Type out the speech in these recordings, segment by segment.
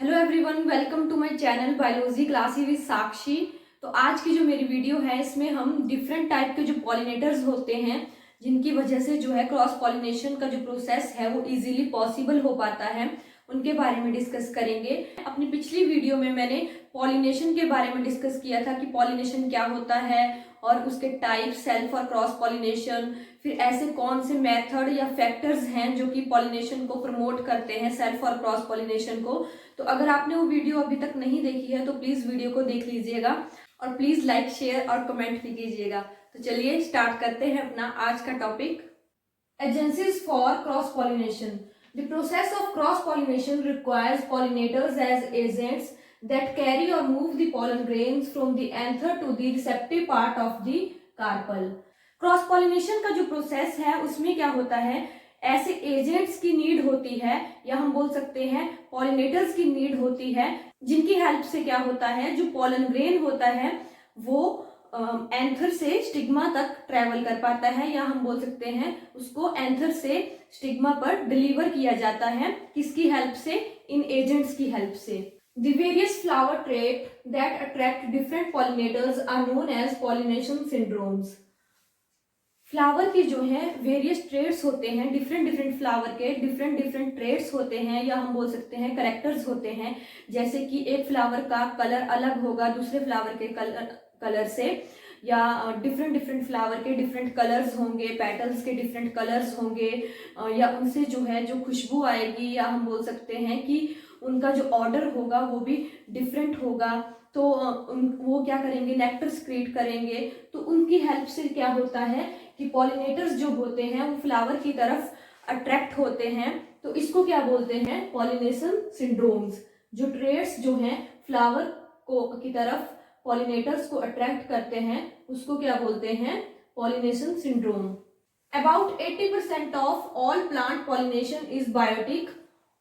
Hello everyone, welcome to my channel biology classes with Sakshi. तो आज की जो मेरी वीडियो है इसमें हम डिफरेंट टाइप के जो पॉलिनेटर्स होते हैं जिनकी वजह से जो है क्रॉस पॉलिनेशन का जो प्रोसेस है वो इजीली पॉसिबल हो पाता है, उनके बारे में डिस्कस करेंगे। अपनी पिछली वीडियो में मैंने पॉलिनेशन के बारे में डिस्कस किया था कि पॉलिनेशन क्या होता है और उसके टाइप, सेल्फ और क्रॉस पॉलिनेशन, फिर ऐसे कौन से मेथड या फैक्टर्स हैं जो कि पॉलिनेशन को प्रमोट करते हैं, सेल्फ और क्रॉस पॉलिनेशन को। तो अगर आपने वो वीडियो अभी तक नहीं देखी है तो प्लीज वीडियो को देख लीजिएगा और प्लीज लाइक, शेयर और कमेंट भी कीजिएगा। तो चलिए स्टार्ट करते हैं अपना आज का topic, agencies for cross pollination. The process of cross pollination requires pollinators as agents that carry or move the pollen grains from the anther to the receptive part of the carpel। Cross pollination का जो process है उसमें क्या होता है, ऐसे agents की need होती है या हम बोल सकते हैं पॉलिनेटर्स की नीड होती है जिनकी हेल्प से क्या होता है, जो पॉलन ग्रेन होता है वो एंथर से स्टिग्मा तक ट्रेवल कर पाता है, या हम बोल सकते हैं उसको एंथर से स्टिग्मा पर डिलीवर किया जाता है। किसकी हेल्प से? इन एजेंट्स की हेल्प से। The various flower traits that attract different pollinators are known as pollination syndromes। Flower के जो है वेरियस ट्रेड्स होते हैं, डिफरेंट फ्लावर के डिफरेंट ट्रेड्स होते हैं, या हम बोल सकते हैं करेक्टर्स होते हैं। जैसे कि एक फ्लावर का कलर अलग होगा दूसरे फ्लावर के कलर से, या डिफरेंट फ्लावर के डिफरेंट कलर्स होंगे, पेटल्स के डिफरेंट कलर्स होंगे, या उनसे जो है जो खुशबू आएगी, या हम बोल सकते हैं कि उनका जो ऑर्डर होगा वो भी डिफरेंट होगा। तो वो क्या करेंगे, नेक्टर सिक्रीट करेंगे। तो उनकी हेल्प से क्या होता है कि पॉलिनेटर्स जो होते हैं वो फ्लावर की तरफ अट्रैक्ट होते हैं। तो इसको क्या बोलते हैं, पॉलिनेशन सिंड्रोम्स। जो ट्रेड्स जो हैं फ्लावर को की तरफ पॉलिनेटर्स को अट्रैक्ट करते हैं उसको क्या बोलते हैं, pollination syndrome. About 80% of all plant pollination is biotic.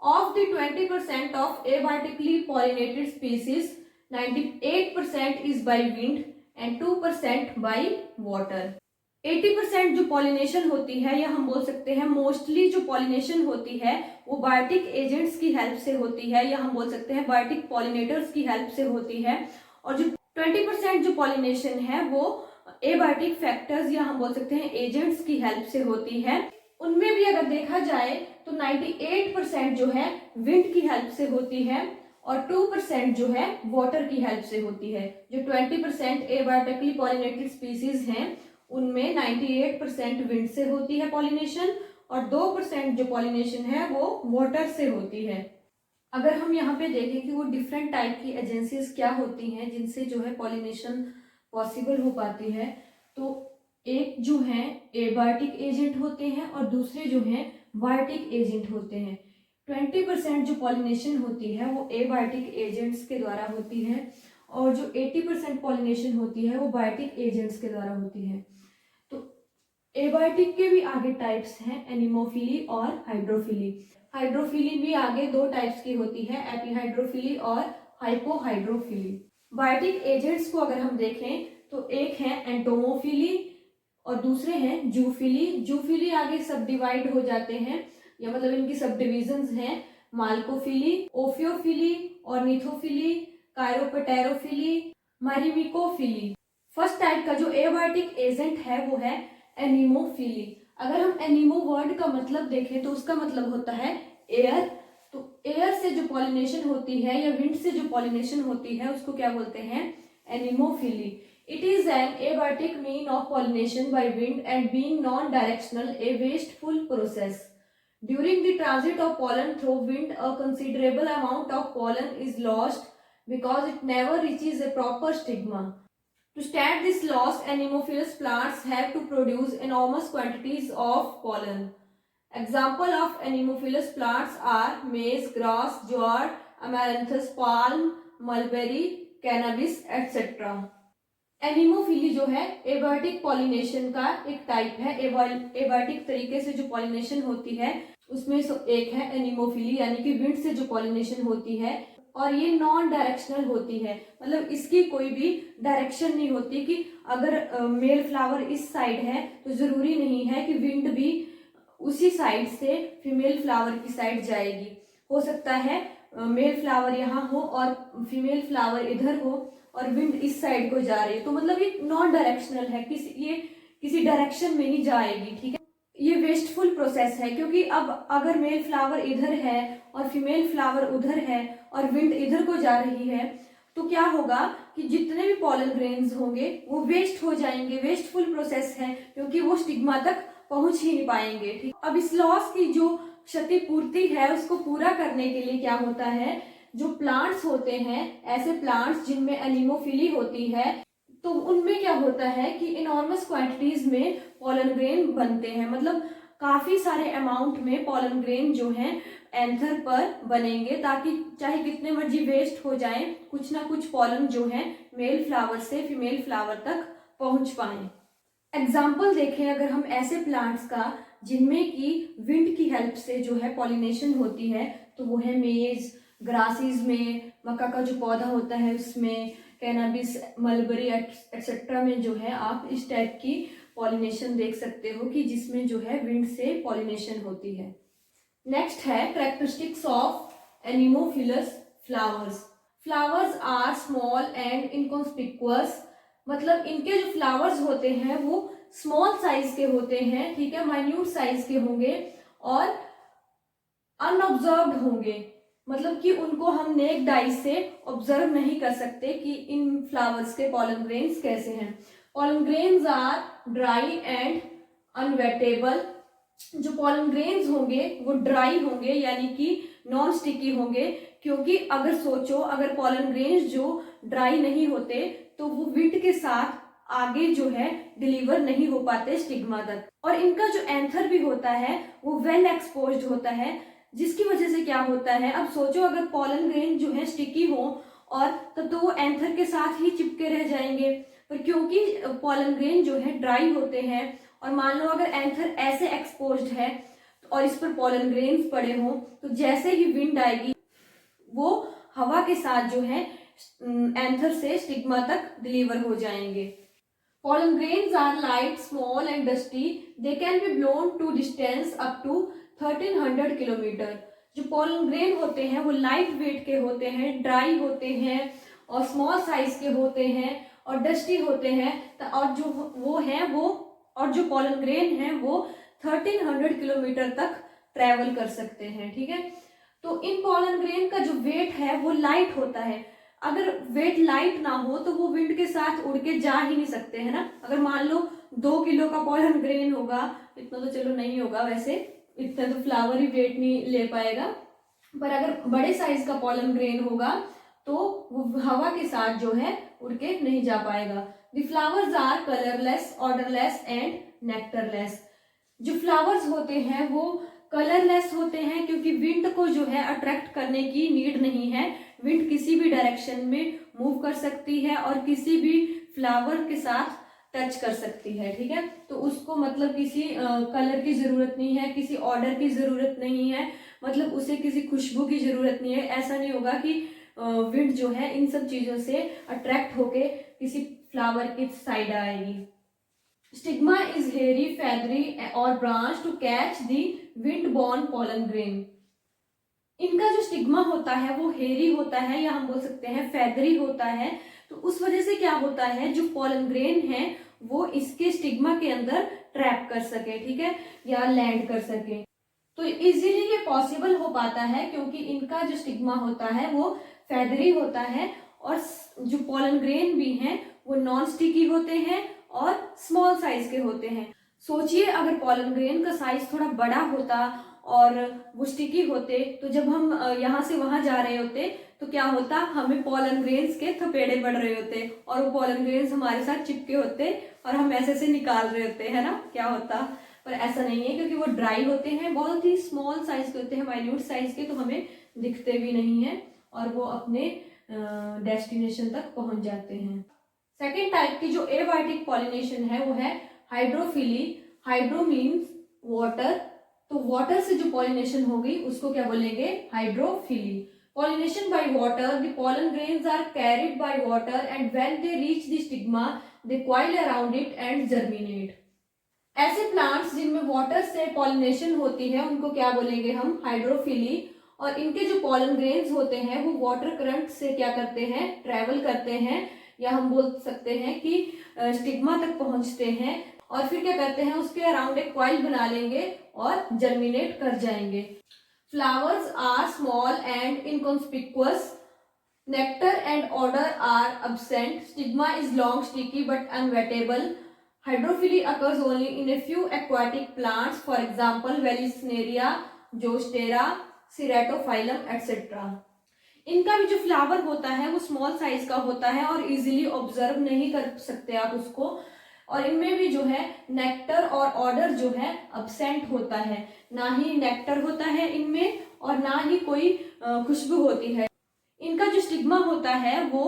Of the 20% of abiotically pollinated species, 98% is by wind and 2% by water। 80% जो पॉलिनेशन होती है, या हम बोल सकते हैं मोस्टली जो पॉलिनेशन होती है वो बायोटिक एजेंट्स की हेल्प से होती है, या हम बोल सकते हैं बायोटिक पॉलिनेटर्स की हेल्प से होती है। और जो 20% जो पॉलिनेशन है वो एबायोटिक फैक्टर्स या हम बोल सकते हैं एजेंट्स की हेल्प से होती है। उनमें भी अगर देखा जाए तो 98% जो है विंड की हेल्प से होती है और 2% जो है वाटर की हेल्प से होती है। जो 20% एबायोटिकली पॉलिनेटेड स्पीसीज हैं उनमें 98% विंड से होती है पॉलिनेशन, और 2% जो पॉलिनेशन है वो वाटर से होती है। अगर हम यहाँ पे देखें कि वो डिफरेंट टाइप की एजेंसीज क्या होती हैं जिनसे जो है पॉलिनेशन पॉसिबल हो पाती है, तो एक जो है एबायोटिक एजेंट होते हैं और दूसरे जो हैं बायोटिक एजेंट होते हैं। 20% जो पॉलिनेशन होती है वो एबायोटिक एजेंट्स के द्वारा होती है, और जो 80% पॉलिनेशन होती है वो बायोटिक एजेंट्स के द्वारा होती है। तो एबायोटिक के भी आगे टाइप्स हैं, एनिमोफिली और हाइड्रोफिली। हाइड्रोफिली भी आगे दो टाइप्स की होती है, एपीहाइड्रोफिली और हाइपोहाइड्रोफिली। बायोटिक एजेंट्स को अगर हम देखें तो एक है एंटोमोफिली और दूसरे हैं जूफिली। जूफिली आगे सब डिवाइड हो जाते हैं, या मतलब इनकी सब डिविजन्स हैं, माल्कोफिली, ओफियोफिली, ऑर्निथोफिली, कायरोपेटेरोफिली, मारिमिकोफिली। फर्स्ट टाइप का जो एबायोटिक एजेंट है वो है एनिमोफिली। अगर हम एनिमो वर्ड का मतलब देखें तो उसका मतलब होता है एयर। तो एयर से जो पॉलिनेशन होती है या विंड से जो पॉलिनेशन होती है उसको क्या बोलते हैं, anemophily. It is an abiotic mean of pollination by wind and being non-directional, a wasteful process. During the transit of pollen through wind, a considerable amount of pollen is lost because it never reaches a proper stigma. To stand this loss, anemophilous plants have to produce enormous quantities of pollen. Example of anemophilous plants are maize, grass, jowar, amaranthus, palm, mulberry, cannabis, etc. Anemophily जो है abiotic pollination का एक type है। Abiotic तरीके से जो pollination होती है उसमें एक है एनिमोफिली, यानी कि विंड से जो पॉलिनेशन होती है, और ये नॉन डायरेक्शनल होती है। मतलब इसकी कोई भी डायरेक्शन नहीं होती कि अगर मेल फ्लावर इस साइड है तो जरूरी नहीं है कि विंड भी उसी साइड से फीमेल फ्लावर की साइड जाएगी। हो सकता है मेल फ्लावर यहाँ हो और फीमेल फ्लावर इधर हो और विंड इस साइड को जा रही है, तो मतलब ये नॉन डायरेक्शनल है, ये किसी डायरेक्शन में नहीं जाएगी, ठीक है। ये वेस्टफुल प्रोसेस है, क्योंकि अब अगर मेल फ्लावर इधर है और फीमेल फ्लावर उधर है और विंड इधर को जा रही है, तो क्या होगा कि जितने भी पॉलन ग्रेन्स होंगे वो वेस्ट हो जाएंगे। वेस्टफुल प्रोसेस है, क्योंकि वो स्टिग्मा तक पहुंच ही नहीं पाएंगे, ठीक। अब इस लॉस की जो क्षतिपूर्ति है उसको पूरा करने के लिए क्या होता है, जो प्लांट्स होते हैं, ऐसे प्लांट्स जिनमें एनिमोफिली होती है, तो उनमें क्या होता है कि इनॉर्मस क्वांटिटीज में पॉलन ग्रेन बनते हैं, मतलब काफी सारे अमाउंट में पॉलन ग्रेन जो है एंथर पर बनेंगे, ताकि चाहे कितने मर्जी वेस्ट हो जाए, कुछ ना कुछ पॉलन जो है मेल फ्लावर से फीमेल फ्लावर तक पहुंच पाए। एग्जाम्पल देखें अगर हम ऐसे प्लांट्स का जिनमें कि विंड की हेल्प से जो है पॉलिनेशन होती है, तो वो है मेज, ग्रासेस में मक्का का जो पौधा होता है उसमें, कैनाबिस, मलबरी एक्सेट्रा में जो है आप इस टाइप की पॉलिनेशन देख सकते हो कि जिसमें जो है विंड से पॉलिनेशन होती है। नेक्स्ट है characteristics of anemophilous flowers. Flowers are small and inconspicuous, मतलब इनके जो फ्लावर्स होते हैं वो स्मॉल साइज के होते हैं, ठीक है, माइन्यूट साइज के होंगे और अनऑब्जर्व्ड होंगे, मतलब कि उनको हम नेक्ड आई से ऑब्जर्व नहीं कर सकते कि इन फ्लावर्स के पॉलन ग्रेन्स कैसे हैं। Pollen grains are dry and unwettable. जो पॉलन ग्रेन्स होंगे वो ड्राई होंगे, यानी कि नॉन स्टिकी होंगे, क्योंकि अगर सोचो अगर पॉलन ग्रेन्स जो ड्राई नहीं होते तो वो विंड के साथ आगे जो है डिलीवर नहीं हो पाते स्टिग्मा तक, और इनका जो एंथर भी होता है वो वेल एक्सपोज्ड होता है, जिसकी वजह से क्या होता है, अब सोचो अगर पॉलन ग्रेन जो है स्टिकी हो और तब तो वो एंथर के साथ ही चिपके रह जाएंगे, पर क्योंकि पॉलन ग्रेन जो है ड्राई होते हैं और मान लो अगर एंथर ऐसे एक्सपोज्ड है और इस पर पॉलन ग्रेन्स पड़े हों, तो जैसे ही विंड आएगी वो हवा के साथ जो है एंथर से स्टिग्मा तक डिलीवर हो जाएंगे। Pollen grains are light, small and dusty. They can be blown to distance up to 1300 kilometre. जो pollen grain होते हैं वो लाइट वेट के होते हैं, ड्राई होते हैं और स्मॉल साइज के होते हैं और डस्टी होते हैं, और जो pollen grain है वो 1300 किलोमीटर तक ट्रेवल कर सकते हैं, ठीक है। तो इन pollen grain का जो वेट है वो लाइट होता है, अगर वेट लाइट ना हो तो वो विंड के साथ उड़ के जा ही नहीं सकते, है ना। अगर मान लो 2 किलो का पॉलन ग्रेन होगा, इतना तो चलो नहीं होगा वैसे, इतना तो फ्लावर ही वेट नहीं ले पाएगा, पर अगर बड़े साइज का पॉलन ग्रेन होगा तो वो हवा के साथ जो है उड़ के नहीं जा पाएगा। The flowers are colourless, odourless and nectarless. जो फ्लावर्स होते हैं वो कलरलेस होते हैं, क्योंकि विंड को जो है अट्रैक्ट करने की नीड नहीं है, विंड किसी भी डायरेक्शन में मूव कर सकती है और किसी भी फ्लावर के साथ टच कर सकती है, ठीक है। तो उसको मतलब किसी कलर की जरूरत नहीं है, किसी ऑर्डर की जरूरत नहीं है, मतलब उसे किसी खुशबू की जरूरत नहीं है। ऐसा नहीं होगा कि विंड जो है इन सब चीजों से अट्रैक्ट होके किसी फ्लावर की साइड आएगी। स्टिग्मा इज हेयरी, फेदरी और branch to catch the wind borne pollen grain. इनका जो स्टिग्मा होता है वो हेयरी होता है, या हम बोल सकते हैं फेदरी होता है, तो उस वजह से क्या होता है जो पॉलन ग्रेन है वो इसके स्टिग्मा के अंदर ट्रैप कर सके, ठीक है, या लैंड कर सके। तो इजीली ये पॉसिबल हो पाता है क्योंकि इनका जो स्टिग्मा होता है वो फेदरी होता है, और जो पॉलन ग्रेन भी हैं वो नॉन स्टिकी होते हैं और स्मॉल साइज के होते हैं। सोचिए अगर पॉलन ग्रेन का साइज थोड़ा बड़ा होता और वो स्टिकी होते, तो जब हम यहाँ से वहां जा रहे होते तो क्या होता, हमें पॉलन ग्रेन्स के थपेड़े पड़ रहे होते और वो पॉलन ग्रेन्स हमारे साथ चिपके होते और हम ऐसे से निकाल रहे होते, है ना, क्या होता। पर ऐसा नहीं है, क्योंकि वो ड्राई होते हैं, बहुत ही स्मॉल साइज के होते हैं, माइन्यूट साइज के, तो हमें दिखते भी नहीं है और वो अपने डेस्टिनेशन तक पहुंच जाते हैं। सेकेंड टाइप की जो एबायोटिक पॉलिनेशन है वो है हाइड्रोफिली। हाइड्रो मीन्स वाटर, तो वाटर से जो पॉलिनेशन होगी उसको क्या बोलेंगे, hydrophily. Pollination by water, the pollen grains are carried by water and when they reach the stigma they coil around it and germinate. ऐसे प्लांट्स जिनमें वाटर से पॉलिनेशन होती है उनको क्या बोलेंगे हम, हाइड्रोफिली। और इनके जो पॉलन ग्रेन्स होते हैं वो वाटर करंट से क्या करते हैं, ट्रेवल करते हैं, या हम बोल सकते हैं कि स्टिग्मा तक पहुंचते हैं और फिर क्या करते हैं, उसके अराउंड एक कॉइल बना लेंगे और जर्मिनेट कर जाएंगे। Flowers are small and inconspicuous, nectar and odor are absent, stigma is long, sticky but unwettable. Hydrophily occurs only in a few aquatic plants, for example Vallisneria, Zostera, Ceratophyllum etc. इनका भी जो flower होता है वो small size का होता है और इजीली ऑब्जर्व नहीं कर सकते आप उसको, और इनमें भी जो है नेक्टर और ऑर्डर जो है अब्सेंट होता है, ना ही नेक्टर होता है इनमें और ना ही कोई खुशबू होती है। इनका जो स्टिग्मा होता है वो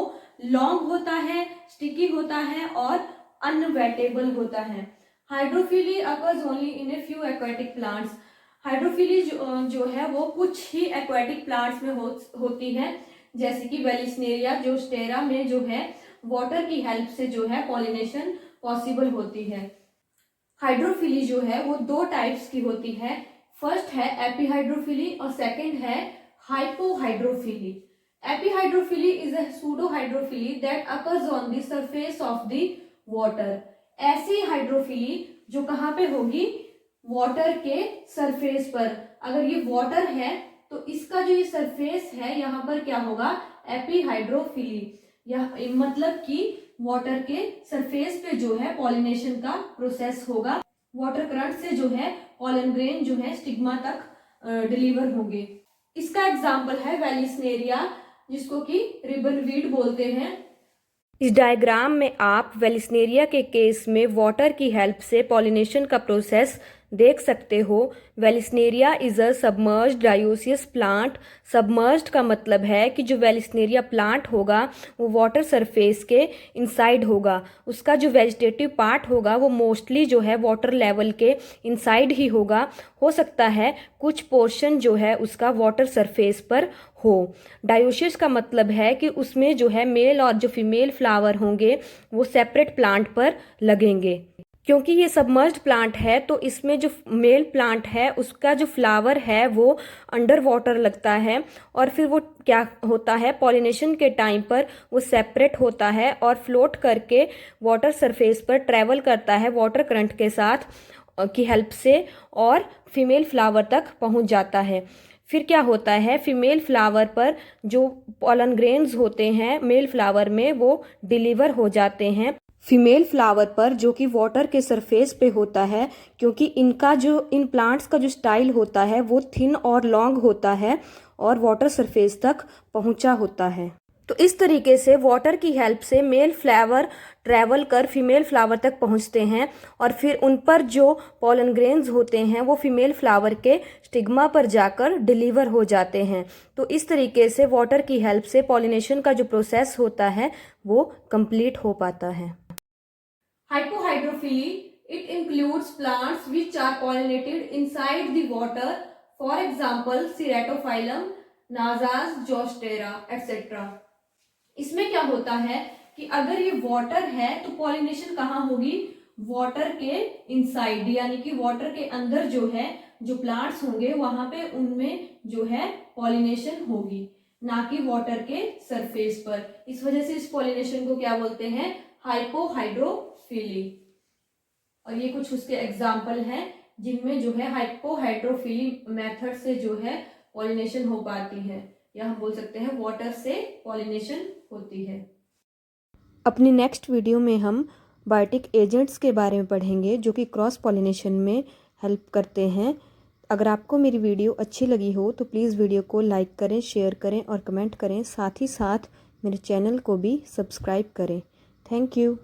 लॉन्ग होता है, स्टिकी होता है और अनवेटेबल होता है। Hydrophily occurs only in a few aquatic plants. Hydrophily जो है वो कुछ ही एक्वाटिक प्लांट्स में होती है, जैसे कि वेलिस्नेरिया, जोस्टेरा में जो है वाटर की हेल्प से जो है पॉलिनेशन पॉसिबल होती है। हाइड्रोफिली जो है वो दो टाइप्स की होती है, फर्स्ट है एपीहाइड्रोफिली और सेकंड है hypohydrophily. Epihydrophily is a pseudohydrophily that occurs on the surface of the water. ऐसी हाइड्रोफिली जो कहाँ पे होगी, वाटर के सरफेस पर। अगर ये वाटर है तो इसका जो ये सरफेस है यहाँ पर क्या होगा, एपीहाइड्रोफिली, यह मतलब कि वाटर के सरफेस पे जो है पॉलिनेशन का प्रोसेस होगा, वाटर करंट से जो है पॉलन ग्रेन जो है स्टिग्मा तक डिलीवर होंगे। इसका एग्जाम्पल है वेलिस्नेरिया, जिसको कि रिबन वीड बोलते हैं। इस डायग्राम में आप वेलिस्नेरिया के केस में वाटर की हेल्प से पॉलिनेशन का प्रोसेस देख सकते हो। Vallisneria is a submerged dioecious plant. Submerged का मतलब है कि जो वेलिस्नेरिया प्लांट होगा वो वाटर सरफेस के इनसाइड होगा, उसका जो वेजिटेटिव पार्ट होगा वो मोस्टली जो है वाटर लेवल के इनसाइड ही होगा। हो सकता है कुछ पोर्शन जो है उसका वाटर सरफेस पर हो। डायोसियस का मतलब है कि उसमें जो है मेल और जो फीमेल फ्लावर होंगे वो सेपरेट प्लांट पर लगेंगे। क्योंकि ये सबमर्ज्ड प्लांट है तो इसमें जो मेल प्लांट है उसका जो फ्लावर है वो अंडर वाटर लगता है और फिर वो क्या होता है, पॉलिनेशन के टाइम पर वो सेपरेट होता है और फ्लोट करके वाटर सरफेस पर ट्रेवल करता है वाटर करंट के साथ की हेल्प से और फीमेल फ्लावर तक पहुंच जाता है। फिर क्या होता है, फीमेल फ्लावर पर जो पॉलन ग्रेन्स होते हैं मेल फ्लावर में वो डिलीवर हो जाते हैं फीमेल फ्लावर पर, जो कि वाटर के सरफेस पे होता है। क्योंकि इन प्लांट्स का जो स्टाइल होता है वो थिन और लॉन्ग होता है और वाटर सरफेस तक पहुंचा होता है। तो इस तरीके से वाटर की हेल्प से मेल फ्लावर ट्रैवल कर फीमेल फ्लावर तक पहुंचते हैं और फिर उन पर जो पॉलन ग्रेन्स होते हैं वो फीमेल फ्लावर के स्टिग्मा पर जाकर डिलीवर हो जाते हैं। तो इस तरीके से वाटर की हेल्प से पॉलिनेशन का जो प्रोसेस होता है वो कंप्लीट हो पाता है। Hypohydrophily, it includes plants which are pollinated inside the water, for example Ceratophyllum, Nazas, Zostera, etc. इसमें क्या होता है कि अगर ये वाटर है तो पॉलिनेशन कहाँ होगी, वाटर के इनसाइड, यानी कि वाटर के अंदर जो है जो प्लांट्स होंगे वहां पे उनमें जो है पॉलिनेशन होगी, ना कि वाटर के सरफेस पर। इस वजह से इस पॉलिनेशन को क्या बोलते हैं, हाइपोहाइड्रोफिली। और ये कुछ उसके एग्जाम्पल हैं जिनमें जो है हाइपोहाइड्रोफिली मेथड से जो है पॉलिनेशन हो पाती है, या हम बोल सकते हैं वाटर से पॉलिनेशन होती है। अपनी नेक्स्ट वीडियो में हम बायोटिक एजेंट्स के बारे में पढ़ेंगे जो कि क्रॉस पॉलिनेशन में हेल्प करते हैं। अगर आपको मेरी वीडियो अच्छी लगी हो तो प्लीज़ वीडियो को लाइक करें, शेयर करें और कमेंट करें। साथ ही साथ मेरे चैनल को भी सब्सक्राइब करें। Thank you.